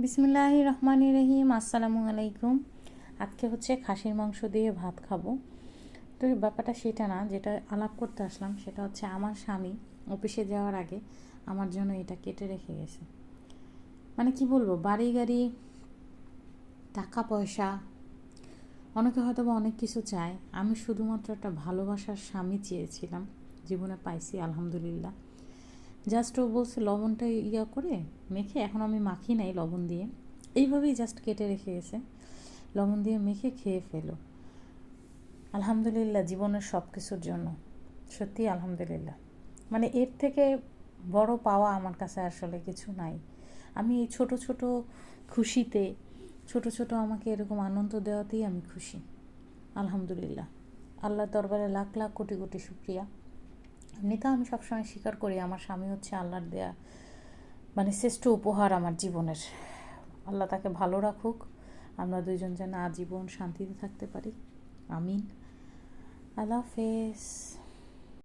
বিসমিল্লাহির রহমানির রহিম। আসসালামু আলাইকুম। আজকে হচ্ছে খাসির মাংস দিয়ে ভাত খাবো। তো এই ব্যাপারটা সেটা না, যেটা আলাপ করতে আসলাম সেটা হচ্ছে আমার স্বামী অফিসে যাওয়ার আগে আমার জন্য এটা কেটে রেখে গেছে। মানে কি বলবো, বাড়ি গাড়ি, টাকা পয়সা, অনেকে হয়তো বা অনেক কিছু চায়। আমি শুধুমাত্র একটা ভালোবাসার স্বামী চেয়েছিলাম, জীবনে পাইছি আলহামদুলিল্লাহ। জাস্ট ও বলছে লবণটা করে মেখে, এখন আমি মাখি নাই লবণ দিয়ে, এইভাবেই জাস্ট কেটে রেখে গেছে, লবণ দিয়ে মেখে খেয়ে ফেলো। আলহামদুলিল্লাহ জীবনের সব কিছুর জন্য, সত্যি আলহামদুলিল্লাহ। মানে এর থেকে বড় পাওয়া আমার কাছে আসলে কিছু নাই। আমি এই ছোট ছোট খুশিতে, ছোট ছোট আমাকে এরকম আনন্দ দেওয়াতেই আমি খুশি। আলহামদুলিল্লাহ, আল্লাহর দরবারে লাখ লাখ কোটি কোটি শুক্রিয়া। এমনিতেও আমি সবসময় স্বীকার করি আমার স্বামী হচ্ছে আল্লাহর দেয়া মানে শ্রেষ্ঠ উপহার আমার জীবনের। আল্লাহ তাকে ভালো রাখুক, আমরা দুইজন যেন আজীবন শান্তিতে থাকতে পারি। আমিন। আল্লাহ হাফেজ।